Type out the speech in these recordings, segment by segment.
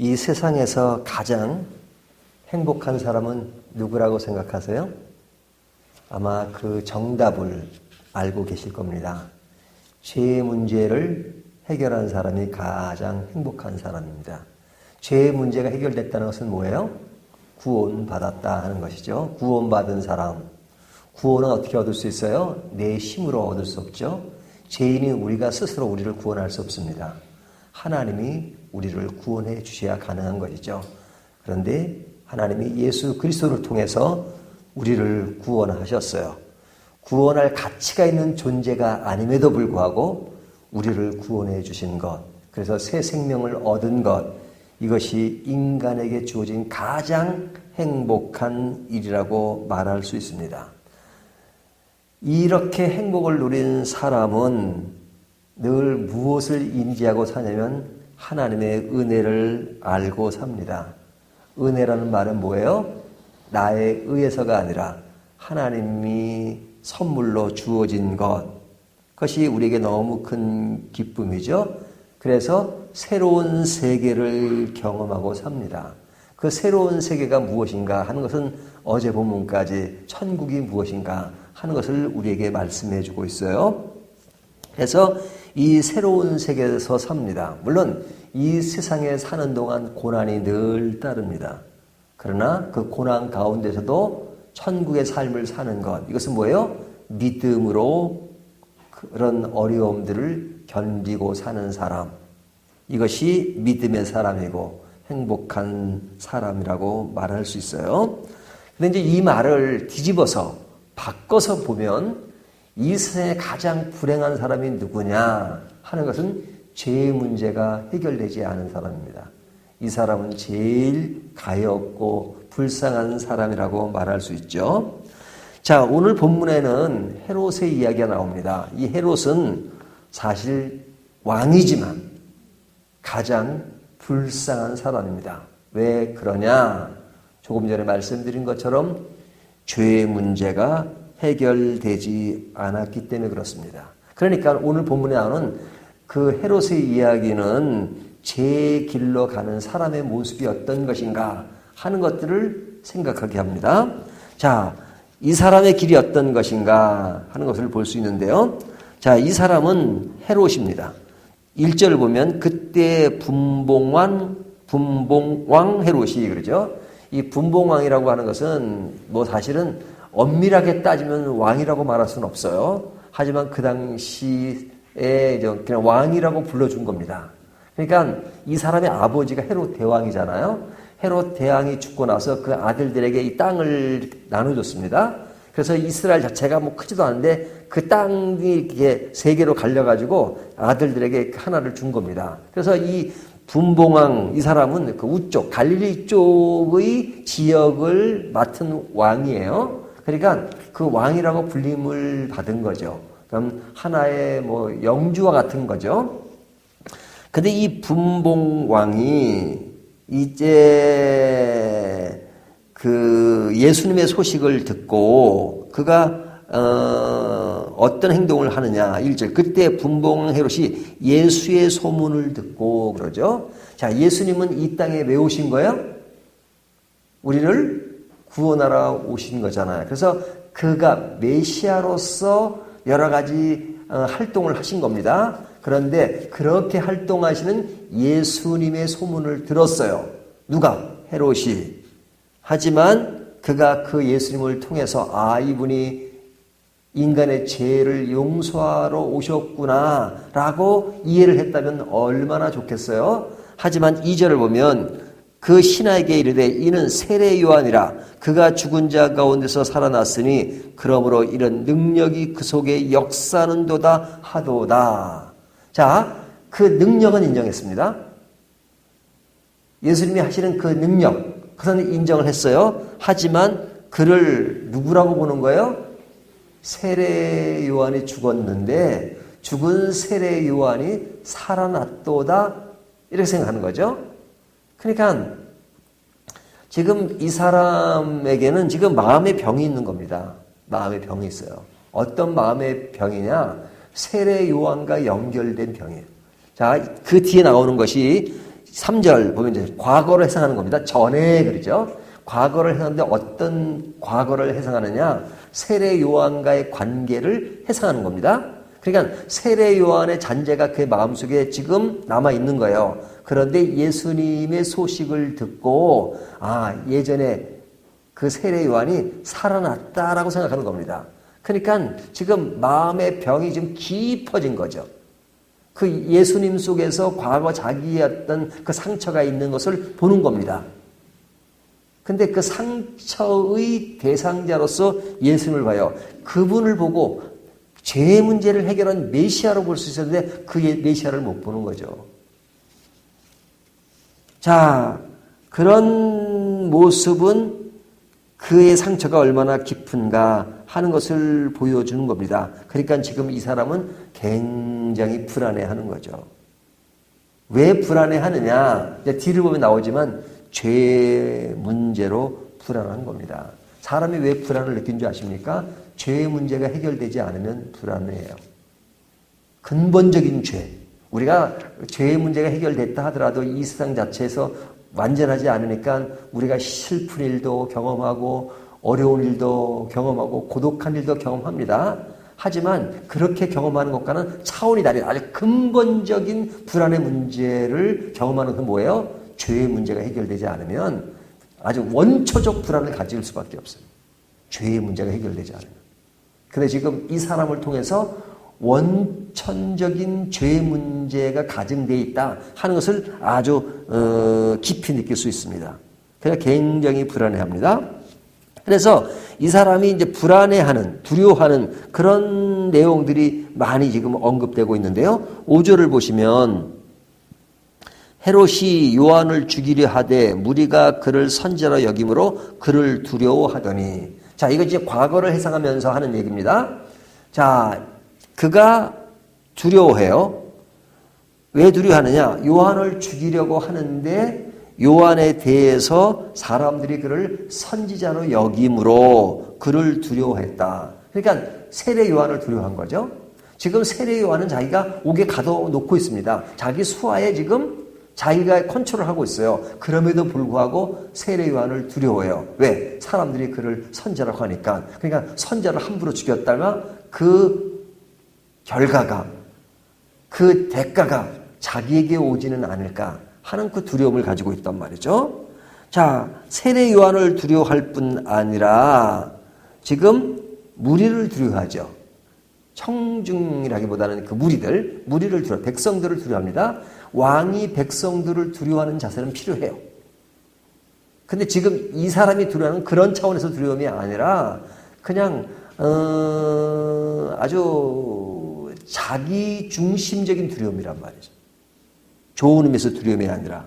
이 세상에서 가장 행복한 사람은 누구라고 생각하세요? 아마 그 정답을 알고 계실 겁니다. 죄의 문제를 해결한 사람이 가장 행복한 사람입니다. 죄의 문제가 해결됐다는 것은 뭐예요? 구원받았다 하는 것이죠. 구원받은 사람. 구원은 어떻게 얻을 수 있어요? 내 힘으로 얻을 수 없죠. 죄인이 우리가 스스로 우리를 구원할 수 없습니다. 하나님이 우리를 구원해 주셔야 가능한 것이죠. 그런데 하나님이 예수 그리스도를 통해서 우리를 구원하셨어요. 구원할 가치가 있는 존재가 아님에도 불구하고 우리를 구원해 주신 것, 그래서 새 생명을 얻은 것, 이것이 인간에게 주어진 가장 행복한 일이라고 말할 수 있습니다. 이렇게 행복을 누린 사람은 늘 무엇을 인지하고 사냐면 하나님의 은혜를 알고 삽니다. 은혜라는 말은 뭐예요? 나에 의해서가 아니라 하나님이 선물로 주어진 것, 그것이 우리에게 너무 큰 기쁨이죠. 그래서 새로운 세계를 경험하고 삽니다. 그 새로운 세계가 무엇인가 하는 것은 어제 본문까지 천국이 무엇인가 하는 것을 우리에게 말씀해 주고 있어요. 그래서 이 새로운 세계에서 삽니다. 물론 이 세상에 사는 동안 고난이 늘 따릅니다. 그러나 그 고난 가운데서도 천국의 삶을 사는 것, 이것은 뭐예요? 믿음으로 그런 어려움들을 견디고 사는 사람, 이것이 믿음의 사람이고 행복한 사람이라고 말할 수 있어요. 그런데 이제 이 말을 뒤집어서 바꿔서 보면 이 세상에 가장 불행한 사람이 누구냐 하는 것은 죄의 문제가 해결되지 않은 사람입니다. 이 사람은 제일 가엾고 불쌍한 사람이라고 말할 수 있죠. 자, 오늘 본문에는 헤롯의 이야기가 나옵니다. 이 헤롯은 사실 왕이지만 가장 불쌍한 사람입니다. 왜 그러냐? 조금 전에 말씀드린 것처럼 죄의 문제가 해결되지 않았기 때문에 그렇습니다. 그러니까 오늘 본문에 나오는 그 헤롯의 이야기는 제 길로 가는 사람의 모습이 어떤 것인가 하는 것들을 생각하게 합니다. 자, 이 사람의 길이 어떤 것인가 하는 것을 볼 수 있는데요. 자, 이 사람은 헤롯입니다. 1절을 보면 그때 분봉왕 헤롯이 그러죠. 이 분봉왕이라고 하는 것은 뭐 사실은 엄밀하게 따지면 왕이라고 말할 수는 없어요. 하지만 그 당시에 그냥 왕이라고 불러준 겁니다. 그러니까 이 사람의 아버지가 헤롯 대왕이잖아요. 헤롯 대왕이 죽고 나서 그 아들들에게 이 땅을 나눠줬습니다. 그래서 이스라엘 자체가 뭐 크지도 않은데 그 땅이 이렇게 세 개로 갈려가지고 아들들에게 하나를 준 겁니다. 그래서 이 분봉왕 이 사람은 그 우쪽 갈릴리 쪽의 지역을 맡은 왕이에요. 그러니까 그 왕이라고 불림을 받은 거죠. 그럼 하나의 뭐 영주와 같은 거죠. 근데 이 분봉왕이 이제 그 예수님의 소식을 듣고 그가 어떤 행동을 하느냐. 1절 그때 분봉왕 헤롯이 예수의 소문을 듣고 그러죠. 자, 예수님은 이 땅에 왜 오신 거예요? 우리를 구원하러 오신 거잖아요. 그래서 그가 메시아로서 여러 가지 활동을 하신 겁니다. 그런데 그렇게 활동하시는 예수님의 소문을 들었어요. 누가? 헤롯이. 하지만 그가 그 예수님을 통해서 이분이 인간의 죄를 용서하러 오셨구나 라고 이해를 했다면 얼마나 좋겠어요. 하지만 2절을 보면 그 신하에게 이르되 이는 세례 요한이라 그가 죽은 자 가운데서 살아났으니 그러므로 이런 능력이 그 속에 역사하는도다 하도다. 자, 그 능력은 인정했습니다. 예수님이 하시는 그 능력, 그것은 인정을 했어요. 하지만 그를 누구라고 보는 거예요? 세례 요한이 죽었는데 죽은 세례 요한이 살아났도다 이렇게 생각하는 거죠. 그러니까 지금 이 사람에게는 지금 마음의 병이 있는 겁니다. 마음의 병이 있어요. 어떤 마음의 병이냐? 세례 요한과 연결된 병이에요. 자, 그 뒤에 나오는 것이 3절 보면 이제 과거를 해석하는 겁니다. 전에 그러죠. 과거를 해석하는데 어떤 과거를 해석하느냐? 세례 요한과의 관계를 해석하는 겁니다. 그러니까 세례 요한의 잔재가 그의 마음속에 지금 남아 있는 거예요. 그런데 예수님의 소식을 듣고 예전에 그 세례 요한이 살아났다라고 생각하는 겁니다. 그러니까 지금 마음의 병이 좀 깊어진 거죠. 그 예수님 속에서 과거 자기의 어떤 그 상처가 있는 것을 보는 겁니다. 근데 그 상처의 대상자로서 예수님을 봐요. 그분을 보고 죄의 문제를 해결한 메시아로 볼 수 있었는데 그 메시아를 못 보는 거죠. 자, 그런 모습은 그의 상처가 얼마나 깊은가 하는 것을 보여주는 겁니다. 그러니까 지금 이 사람은 굉장히 불안해하는 거죠. 왜 불안해하느냐? 이제 뒤를 보면 나오지만 죄의 문제로 불안한 겁니다. 사람이 왜 불안을 느낀 줄 아십니까? 죄의 문제가 해결되지 않으면 불안해요. 근본적인 죄. 우리가 죄의 문제가 해결됐다 하더라도 이 세상 자체에서 완전하지 않으니까 우리가 슬픈 일도 경험하고 어려운 일도 경험하고 고독한 일도 경험합니다. 하지만 그렇게 경험하는 것과는 차원이 다른 아주 근본적인 불안의 문제를 경험하는 건 뭐예요? 죄의 문제가 해결되지 않으면 아주 원초적 불안을 가질 수밖에 없어요. 죄의 문제가 해결되지 않으면. 근데 지금 이 사람을 통해서 원천적인 죄의 문제가 가증되어 있다 하는 것을 아주 깊이 느낄 수 있습니다. 그래서 굉장히 불안해합니다. 그래서 이 사람이 이제 불안해하는, 두려워하는 그런 내용들이 많이 지금 언급되고 있는데요. 5절을 보시면 헤롯이 요한을 죽이려 하되 무리가 그를 선지자로 여김으로 그를 두려워하더니. 자, 이거 이제 과거를 해석하면서 하는 얘기입니다. 자, 그가 두려워해요. 왜 두려워하느냐? 요한을 죽이려고 하는데 요한에 대해서 사람들이 그를 선지자로 여김으로 그를 두려워했다. 그러니까 세례 요한을 두려워한 거죠. 지금 세례 요한은 자기가 옥에 가둬놓고 있습니다. 자기 수하에 지금 자기가 컨트롤하고 있어요. 그럼에도 불구하고 세례 요한을 두려워해요. 왜? 사람들이 그를 선지자라고 하니까. 그러니까 선지자를 함부로 죽였다가 그 결과가, 그 대가가 자기에게 오지는 않을까 하는 그 두려움을 가지고 있단 말이죠. 자, 세례 요한을 두려워할 뿐 아니라 지금 무리를 두려워하죠. 청중이라기보다는 그 무리를 두려워, 백성들을 두려워합니다. 왕이 백성들을 두려워하는 자세는 필요해요. 근데 지금 이 사람이 두려워하는 그런 차원에서 두려움이 아니라 그냥 아주 자기 중심적인 두려움이란 말이죠. 좋은 의미에서 두려움이 아니라.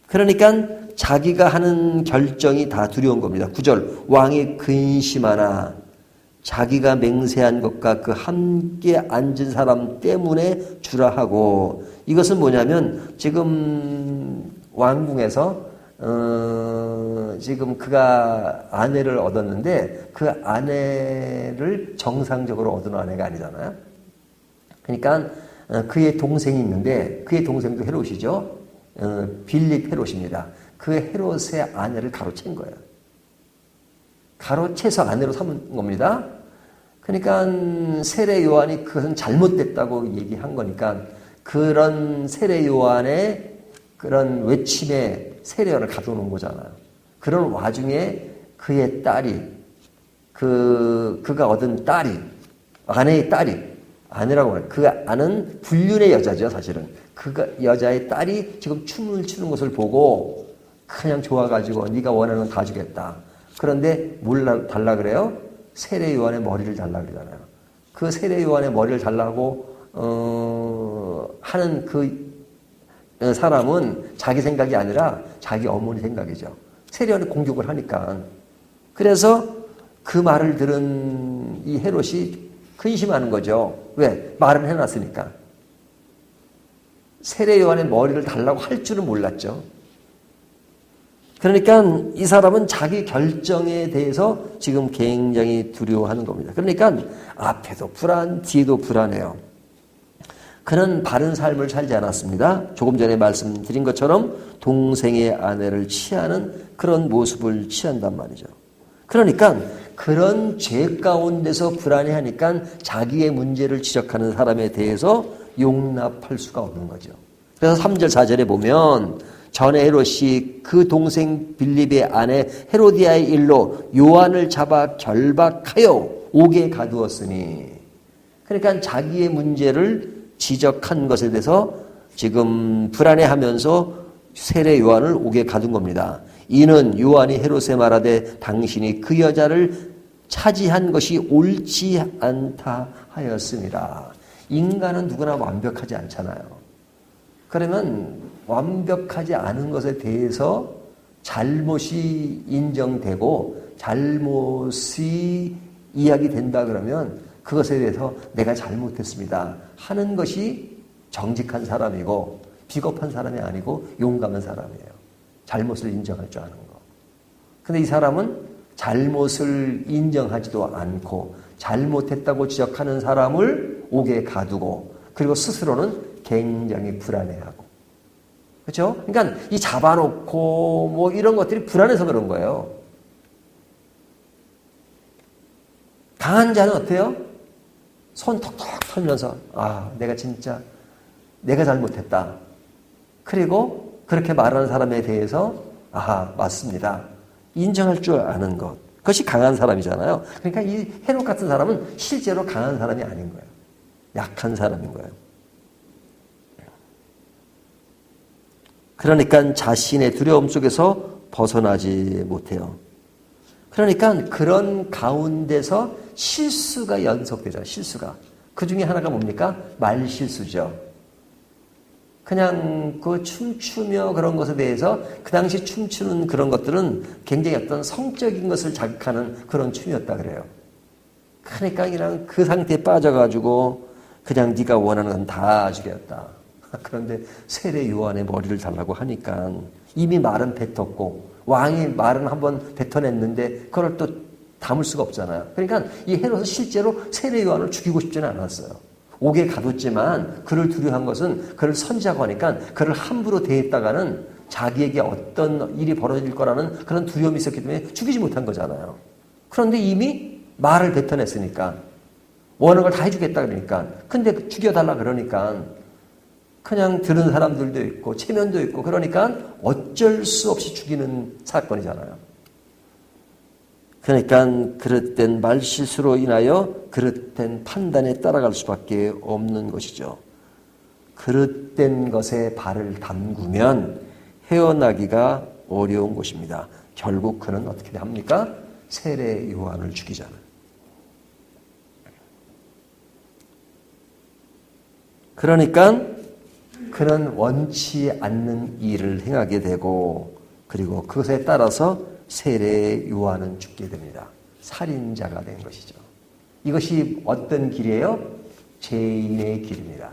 그러니까 자기가 하는 결정이 다 두려운 겁니다. 9절 왕이 근심하나 자기가 맹세한 것과 그 함께 앉은 사람 때문에 주라 하고. 이것은 뭐냐면 지금 왕궁에서 지금 그가 아내를 얻었는데 그 아내를 정상적으로 얻은 아내가 아니잖아요. 그러니까 그의 동생이 있는데 그의 동생도 헤롯이죠. 빌립 헤롯입니다. 그 헤롯의 아내를 가로챈 거예요. 가로채서 아내로 삼은 겁니다. 그러니까 세례 요한이 그것은 잘못됐다고 얘기한 거니까 그런 세례 요한의 그런 외침에 세례 요한을 가둬놓은 거잖아요. 그런 와중에 그의 딸이 그가 얻은 딸이 아내의 딸이 아내라고 해요. 그 아는 불륜의 여자죠, 사실은. 그 여자의 딸이 지금 춤을 추는 것을 보고 그냥 좋아가지고 네가 원하는 건 다 주겠다. 그런데 뭘 달라 그래요? 세례 요한의 머리를 달라 그러잖아요. 그 세례 요한의 머리를 달라고 하는 그 사람은 자기 생각이 아니라 자기 어머니 생각이죠. 세례 요한이 공격을 하니까. 그래서 그 말을 들은 이 헤롯이 근심하는 거죠. 왜? 말은 해놨으니까. 세례 요한의 머리를 달라고 할 줄은 몰랐죠. 그러니까 이 사람은 자기 결정에 대해서 지금 굉장히 두려워하는 겁니다. 그러니까 앞에도 불안, 뒤에도 불안해요. 그는 바른 삶을 살지 않았습니다. 조금 전에 말씀드린 것처럼 동생의 아내를 취하는 그런 모습을 취한단 말이죠. 그러니까 그런 죄 가운데서 불안해하니까 자기의 문제를 지적하는 사람에 대해서 용납할 수가 없는 거죠. 그래서 3절 4절에 보면 전에 헤롯이 그 동생 빌립의 아내 헤로디아의 일로 요한을 잡아 결박하여 옥에 가두었으니, 그러니까 자기의 문제를 지적한 것에 대해서 지금 불안해하면서 세례 요한을 옥에 가둔 겁니다. 이는 요한이 헤롯에 말하되 당신이 그 여자를 차지한 것이 옳지 않다 하였습니다. 인간은 누구나 완벽하지 않잖아요. 그러면 완벽하지 않은 것에 대해서 잘못이 인정되고 잘못이 이야기된다 그러면 그것에 대해서 내가 잘못했습니다 하는 것이 정직한 사람이고 비겁한 사람이 아니고 용감한 사람이에요. 잘못을 인정할 줄 아는 거. 근데 이 사람은 잘못을 인정하지도 않고 잘못했다고 지적하는 사람을 옥에 가두고 그리고 스스로는 굉장히 불안해하고. 그렇죠? 그러니까 이 잡아놓고 뭐 이런 것들이 불안해서 그런 거예요. 강한 자는 어때요? 손 톡톡 털면서 내가 진짜 내가 잘못했다. 그리고 그렇게 말하는 사람에 대해서 맞습니다. 인정할 줄 아는 것. 그것이 강한 사람이잖아요. 그러니까 이 헤롯 같은 사람은 실제로 강한 사람이 아닌 거예요. 약한 사람인 거예요. 그러니까 자신의 두려움 속에서 벗어나지 못해요. 그러니까 그런 가운데서 실수가 연속되죠. 실수가. 그 중에 하나가 뭡니까? 말 실수죠. 그냥 그 춤추며 그런 것에 대해서 그 당시 춤추는 그런 것들은 굉장히 어떤 성적인 것을 자극하는 그런 춤이었다 그래요. 그러니까 그냥 그 상태에 빠져가지고 그냥 네가 원하는 건 다 주겠다. 그런데 세례 요한의 머리를 달라고 하니까 이미 말은 뱉었고 왕이 말은 한번 뱉어냈는데 그걸 또 담을 수가 없잖아요. 그러니까 이 헤롯은 실제로 세례 요한을 죽이고 싶지는 않았어요. 옥에 가뒀지만 그를 두려워한 것은 그를 선지자고 하니까 그를 함부로 대했다가는 자기에게 어떤 일이 벌어질 거라는 그런 두려움이 있었기 때문에 죽이지 못한 거잖아요. 그런데 이미 말을 뱉어냈으니까 원하는 걸 다 해주겠다 그러니까 근데 죽여달라 그러니까 그냥 들은 사람들도 있고 체면도 있고 그러니까 어쩔 수 없이 죽이는 사건이잖아요. 그러니까 그릇된 말실수로 인하여 그릇된 판단에 따라갈 수밖에 없는 것이죠. 그릇된 것에 발을 담그면 헤어나기가 어려운 것입니다. 결국 그는 어떻게 합니까? 세례 요한을 죽이잖아요. 그러니까 그는 원치 않는 일을 행하게 되고 그리고 그것에 따라서 세례 요한은 죽게 됩니다. 살인자가 된 것이죠. 이것이 어떤 길이에요? 죄인의 길입니다.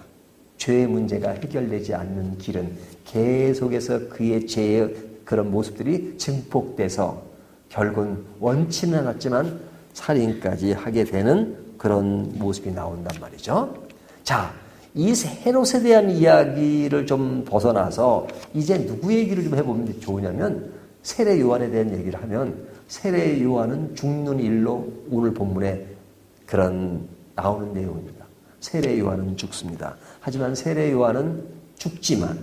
죄의 문제가 해결되지 않는 길은 계속해서 그의 죄의 그런 모습들이 증폭돼서 결국은 원치는 않았지만 살인까지 하게 되는 그런 모습이 나온단 말이죠. 자, 이 헤롯에 대한 이야기를 좀 벗어나서 이제 누구 얘기를 좀 해보면 좋으냐면 세례 요한에 대한 얘기를 하면 세례 요한은 죽는 일로 오늘 본문에 그런 나오는 내용입니다. 세례 요한은 죽습니다. 하지만 세례 요한은 죽지만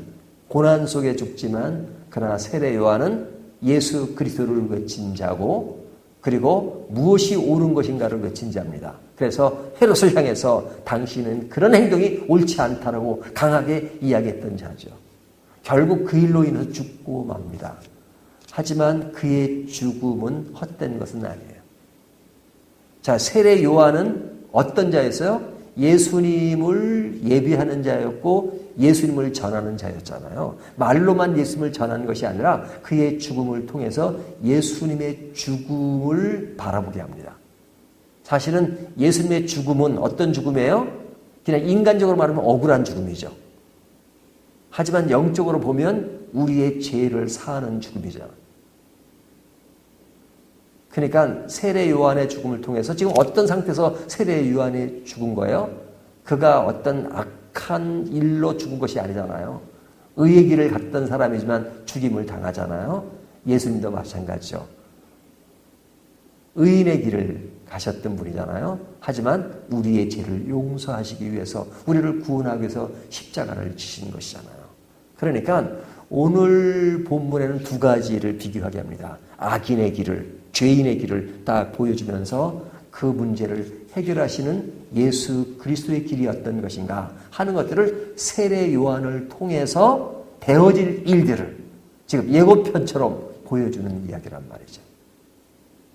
고난 속에 죽지만 그러나 세례 요한은 예수 그리스도를 외친 자고 그리고 무엇이 옳은 것인가를 외친 자입니다. 그래서 헤롯을 향해서 당신은 그런 행동이 옳지 않다라고 강하게 이야기했던 자죠. 결국 그 일로 인해서 죽고 맙니다. 하지만 그의 죽음은 헛된 것은 아니에요. 자, 세례 요한은 어떤 자였어요? 예수님을 예비하는 자였고 예수님을 전하는 자였잖아요. 말로만 예수님을 전하는 것이 아니라 그의 죽음을 통해서 예수님의 죽음을 바라보게 합니다. 사실은 예수님의 죽음은 어떤 죽음이에요? 그냥 인간적으로 말하면 억울한 죽음이죠. 하지만 영적으로 보면 우리의 죄를 사하는 죽음이죠. 그러니까 세례 요한의 죽음을 통해서 지금 어떤 상태에서 세례 요한이 죽은 거예요? 그가 어떤 악한 일로 죽은 것이 아니잖아요. 의의 길을 갔던 사람이지만 죽임을 당하잖아요. 예수님도 마찬가지죠. 의인의 길을 가셨던 분이잖아요. 하지만 우리의 죄를 용서하시기 위해서, 우리를 구원하기 위해서 십자가를 지신 것이잖아요. 그러니까 오늘 본문에는 두 가지를 비교하게 합니다. 악인의 길을, 죄인의 길을 딱 보여주면서 그 문제를 해결하시는 예수 그리스도의 길이 어떤 것인가 하는 것들을 세례 요한을 통해서 되어질 일들을 지금 예고편처럼 보여주는 이야기란 말이죠.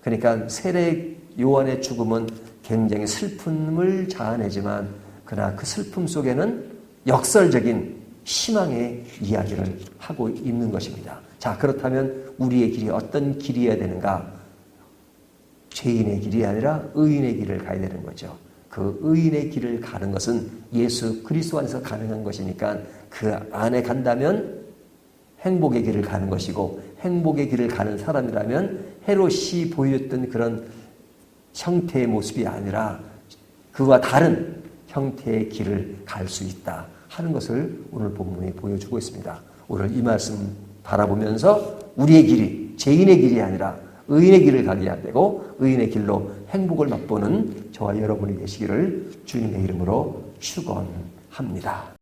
그러니까 세례 요한의 죽음은 굉장히 슬픔을 자아내지만 그러나 그 슬픔 속에는 역설적인 희망의 이야기를 하고 있는 것입니다. 자, 그렇다면 우리의 길이 어떤 길이어야 되는가? 죄인의 길이 아니라 의인의 길을 가야 되는 거죠. 그 의인의 길을 가는 것은 예수 그리스도 안에서 가능한 것이니까 그 안에 간다면 행복의 길을 가는 것이고, 행복의 길을 가는 사람이라면 헤롯이 보였던 그런 형태의 모습이 아니라 그와 다른 형태의 길을 갈 수 있다 하는 것을 오늘 본문이 보여주고 있습니다. 오늘 이 말씀 바라보면서 우리의 길이 죄인의 길이 아니라 의인의 길을 가게 되고 의인의 길로 행복을 맛보는 저와 여러분이 되시기를 주님의 이름으로 축원합니다.